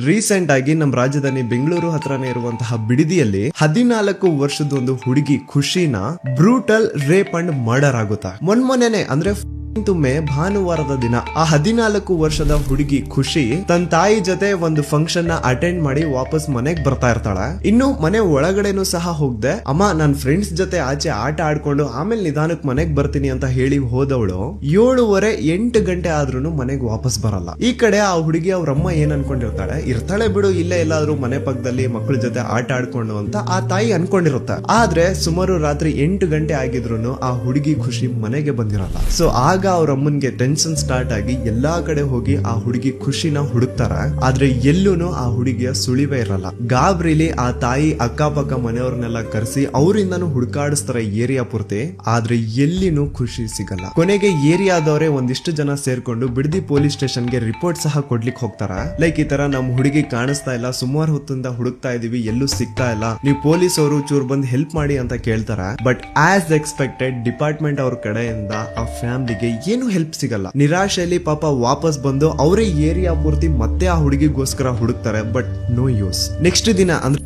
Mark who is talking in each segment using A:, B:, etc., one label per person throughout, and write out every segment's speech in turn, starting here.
A: Recent ಆಗಿ ನಮ್ಮ ರಾಜಧಾನಿ ಬೆಂಗಳೂರು ಹತ್ರನೇ ಇರುವಂತಹ ಬಿಡದಿಯಲ್ಲಿ 14 ವರ್ಷದ ಒಂದು ಹುಡುಗಿ ಖುಷಿನ ಬ್ರೂಟಲ್ ರೇಪ್ ಅಂಡ್ ಮರ್ಡರ್ ಆಗುತ್ತಾ. ಮೊನ್ನೆ ಅಂದ್ರೆ ಮೇ ಭಾನುವಾರದ ದಿನ ಆ 14 ವರ್ಷದ ಹುಡುಗಿ ಖುಷಿ ತನ್ನ ತಾಯಿ ಜೊತೆ ಒಂದು ಫಂಕ್ಷನ್ ನ ಅಟೆಂಡ್ ಮಾಡಿ ವಾಪಸ್ ಮನೆಗ್ ಬರ್ತಾ ಇರ್ತಾಳೆ. ಇನ್ನು ಮನೆ ಒಳಗಡೆನೂ ಸಹ ಹೋಗ್ದೆ ಅಮ್ಮ ನನ್ನ ಫ್ರೆಂಡ್ಸ್ ಜೊತೆ ಆಚೆ ಆಟ ಆಡ್ಕೊಂಡು ಆಮೇಲೆ ನಿಧಾನಕ್ಕೆ ಮನೆಗ್ ಬರ್ತೀನಿ ಅಂತ ಹೇಳಿ ಹೋದವಳು 7:30-8 ಗಂಟೆ ಆದ್ರೂ ಮನೆಗ್ ವಾಪಸ್ ಬರಲ್ಲ. ಈ ಕಡೆ ಆ ಹುಡುಗಿ ಅವ್ರಮ್ಮ ಏನ್ ಇರ್ತಾಳೆ ಬಿಡು ಇಲ್ಲೇ ಎಲ್ಲಾದ್ರೂ ಮನೆ ಪಕ್ಕದಲ್ಲಿ ಮಕ್ಕಳ ಜೊತೆ ಆಟ ಆಡ್ಕೊಂಡು ಅಂತ ಆ ತಾಯಿ ಅನ್ಕೊಂಡಿರುತ್ತೆ. ಆದ್ರೆ ಸುಮಾರು ರಾತ್ರಿ 8 ಗಂಟೆ ಆಗಿದ್ರು ಆ ಹುಡುಗಿ ಖುಷಿ ಮನೆಗೆ ಬಂದಿರಲ್ಲ. ಸೊ ಆಗ ಅವ್ರ ಅಮ್ಮನ್ಗೆ ಟೆನ್ಷನ್ ಸ್ಟಾರ್ಟ್ ಆಗಿ ಎಲ್ಲಾ ಕಡೆ ಹೋಗಿ ಆ ಹುಡುಗಿ ಖುಷಿನ ಹುಡುಕ್ತಾರ. ಆದ್ರೆ ಎಲ್ಲೂನು ಆ ಹುಡುಗಿಯ ಸುಳಿವೇ ಇರಲ್ಲ. ಗಾಬ್ರಿಲಿ ಆ ತಾಯಿ ಅಕ್ಕಪಕ್ಕ ಮನೆಯವ್ರನ್ನೆಲ್ಲ ಕರೆಸಿ ಅವರಿಂದನೂ ಹುಡುಕಾಡಿಸ್ತಾರೆ ಏರಿಯಾ ಪೂರ್ತಿ. ಆದ್ರೆ ಎಲ್ಲಿನೂ ಖುಷಿ ಸಿಗಲ್ಲ. ಕೊನೆಗೆ ಏರಿಯಾದವರೇ ಒಂದಿಷ್ಟು ಜನ ಸೇರ್ಕೊಂಡು ಬಿಡದಿ ಪೊಲೀಸ್ ಸ್ಟೇಷನ್ಗೆ ರಿಪೋರ್ಟ್ ಸಹ ಕೊಡ್ಲಿಕ್ಕೆ ಹೋಗ್ತಾರ. ಲೈಕ್ ಈ ತರ ನಮ್ ಹುಡುಗಿ ಕಾಣಿಸ್ತಾ ಇಲ್ಲ, ಸುಮಾರು ಹೊತ್ತಿಂದ ಹುಡುಕ್ತಾ ಇದೀವಿ, ಎಲ್ಲೂ ಸಿಗ್ತಾ ಇಲ್ಲ, ನೀವು ಪೊಲೀಸ್ ಅವರು ಚೂರ್ ಬಂದ್ ಹೆಲ್ಪ್ ಮಾಡಿ ಅಂತ ಕೇಳ್ತಾರ. ಬಟ್ ಆಸ್ ಎಕ್ಸ್ಪೆಕ್ಟೆಡ್ ಡಿಪಾರ್ಟ್ಮೆಂಟ್ ಅವ್ರ ಕಡೆಯಿಂದ ಆ ಫ್ಯಾಮಿಲಿಗೆ ಏನು ಹೆಲ್ಪ್ ಸಿಗಲ್ಲ. ನಿರಾಶೆಯಲ್ಲಿ ಪಾಪ ವಾಪಸ್ ಬಂದು ಅವರೇ ಏರಿಯಾ ಪೂರ್ತಿ ಮತ್ತೆ ಆ ಹುಡುಗಿಗೋಸ್ಕರ ಹುಡುಕ್ತಾರೆ. But no use. ನೆಕ್ಸ್ಟ್ ದಿನ ಅಂದ್ರೆ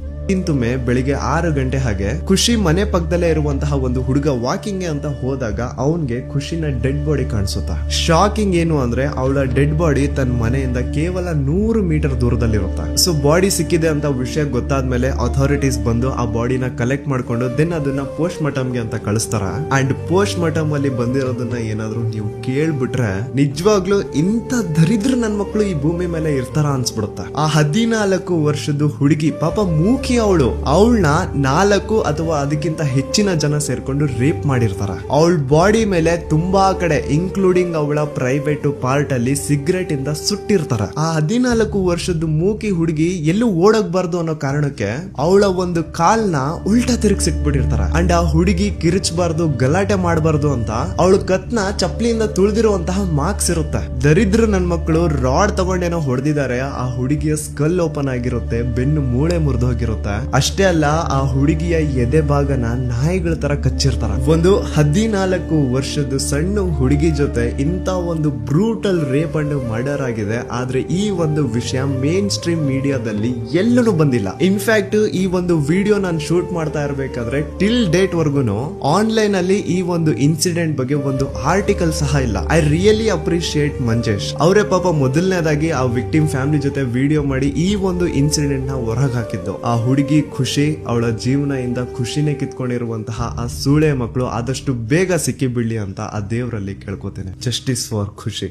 A: ಮೇ ಬೆಳಿಗ್ಗೆ 6 ಗಂಟೆ ಹಾಗೆ ಖುಷಿ ಮನೆ ಪಕ್ಕದಲ್ಲೇ ಇರುವಂತಹ ಒಂದು ಹುಡುಗ ವಾಕಿಂಗ್ ಅಂತ ಹೋದಾಗ ಅವನ್ಗೆ ಖುಷಿನ ಡೆಡ್ ಬಾಡಿ ಕಾಣಿಸುತ್ತಾ. ಶಾಕಿಂಗ್ ಏನು ಅಂದ್ರೆ ಅವಳ ಡೆಡ್ ಬಾಡಿ ತನ್ನ ಮನೆಯಿಂದ ಕೇವಲ 100 ಮೀಟರ್ ದೂರದಲ್ಲಿರುತ್ತೆ. ಸೊ ಬಾಡಿ ಸಿಕ್ಕಿದೆ ಅಂತ ವಿಷಯ ಗೊತ್ತಾದ್ಮೇಲೆ ಅಥಾರಿಟೀಸ್ ಬಂದು ಆ ಬಾಡಿನ ಕಲೆಕ್ಟ್ ಮಾಡ್ಕೊಂಡು ದೆನ್ ಅದನ್ನ ಪೋಸ್ಟ್ ಮಾರ್ಟಮ್ಗೆ ಅಂತ ಕಳಿಸ್ತಾರ. ಅಂಡ್ ಪೋಸ್ಟ್ ಮಾರ್ಟಮ್ ಅಲ್ಲಿ ಬಂದಿರೋದನ್ನ ಏನಾದ್ರು ನೀವು ಕೇಳ್ಬಿಟ್ರೆ ನಿಜವಾಗ್ಲೂ ಇಂತ ದರಿದ್ರ ನನ್ ಮಕ್ಳು ಈ ಭೂಮಿ ಮೇಲೆ ಇರ್ತಾರ ಅನ್ಸ್ಬಿಡುತ್ತೆ. ಆ 14 ವರ್ಷದ ಹುಡುಗಿ ಪಾಪ ಮೂಕಿ ಅವಳನ್ನ 4 ಅಥವಾ ಅದಕ್ಕಿಂತ ಹೆಚ್ಚಿನ ಜನ ಸೇರ್ಕೊಂಡು ರೇಪ್ ಮಾಡಿರ್ತಾರ. ಅವಳ ಬಾಡಿ ಮೇಲೆ ತುಂಬಾ ಕಡೆ ಇನ್ಕ್ಲೂಡಿಂಗ್ ಅವಳ ಪ್ರೈವೇಟ್ ಪಾರ್ಟ್ ಅಲ್ಲಿ ಸಿಗರೇಟ್ ಇಂದ ಸುಟ್ಟಿರ್ತಾರ. ಆ 14 ವರ್ಷದ ಮೂಕಿ ಹುಡುಗಿ ಎಲ್ಲೂ ಓಡೋಗ್ಬಾರ್ದು ಅನ್ನೋ ಕಾರಣಕ್ಕೆ ಅವಳ ಒಂದು ಕಾಲ್ನ ಉಲ್ಟಾ ತಿರುಗಿಸಿಟ್ಬಿಟ್ಟಿರ್ತಾರ. ಅಂಡ್ ಆ ಹುಡುಗಿ ಕಿರಿಚಬಾರ್ದು, ಗಲಾಟೆ ಮಾಡಬಾರ್ದು ಅಂತ ಅವಳ ಕತ್ನ ಚಪ್ಪಲಿಯಿಂದ ತುಳಿದಿರುವಂತಹ ಮಾರ್ಕ್ಸ್ ಇರುತ್ತೆ. ದರಿದ್ರ ನನ್ ಮಕ್ಕಳು ರಾಡ್ ತಗೊಂಡೇನೋ ಹೊಡೆದಿದ್ದಾರೆ. ಆ ಹುಡುಗಿಯ ಸ್ಕಲ್ ಓಪನ್ ಆಗಿರುತ್ತೆ, ಬೆನ್ನು ಮೂಳೆ ಮುರಿದು ಹೋಗಿರುತ್ತೆ. ಅಷ್ಟೇ ಅಲ್ಲ, ಆ ಹುಡುಗಿಯ ಎದೆ ಭಾಗನ ನಾಯಿಗಳ ತರ ಕಚ್ಚಿರ್ತಾರ. ಒಂದು 14 ವರ್ಷದ ಸಣ್ಣ ಹುಡುಗಿ ಜೊತೆ ಇಂತ ಒಂದು ಬ್ರೂಟಲ್ ರೇಪ್ ಅಂಡ್ ಮರ್ಡರ್ ಆಗಿದೆ. ಆದ್ರೆ ಈ ಒಂದು ವಿಷಯ ಮೇನ್ ಸ್ಟ್ರೀಮ್ ಮೀಡಿಯಾದಲ್ಲಿ ಎಲ್ಲೂ ಬಂದಿಲ್ಲ. ಇನ್ಫ್ಯಾಕ್ಟ್ ಈ ಒಂದು ವಿಡಿಯೋ ನಾನು ಶೂಟ್ ಮಾಡ್ತಾ ಇರ್ಬೇಕಾದ್ರೆ ಟಿಲ್ ಡೇಟ್ ವರ್ಗುನು ಆನ್ಲೈನ್ ಅಲ್ಲಿ ಈ ಒಂದು ಇನ್ಸಿಡೆಂಟ್ ಬಗ್ಗೆ ಒಂದು ಆರ್ಟಿಕಲ್ ಸಹ ಇಲ್ಲ. ಐ ರಿಯಲಿ ಅಪ್ರಿಶಿಯೇಟ್ ಮಂಜೇಶ್ ಅವರೇ ಪಾಪ ಮೊದಲನೇದಾಗಿ ಆ ವಿಕ್ಟಿಮ್ ಫ್ಯಾಮಿಲಿ ಜೊತೆ ವಿಡಿಯೋ ಮಾಡಿ ಈ ಒಂದು ಇನ್ಸಿಡೆಂಟ್ ನ ಹೊರಗೆ ಹಾಕಿದ್ದು. ಆ ಹುಡುಗಿ ಖುಷಿ ಅವಳ ಜೀವನದಿಂದ ಖುಷಿನೇ ಕಿತ್ಕೊಂಡಿರುವಂತಹ ಆ ಸೂಳೆ ಮಕ್ಕಳು ಆದಷ್ಟು ಬೇಗ ಸಿಕ್ಕಿ ಬೀಳಿ ಅಂತ ಆ ದೇವರಲ್ಲಿ ಕೇಳ್ಕೊತೇನೆ. ಜಸ್ಟಿಸ್ ಫಾರ್ ಖುಷಿ.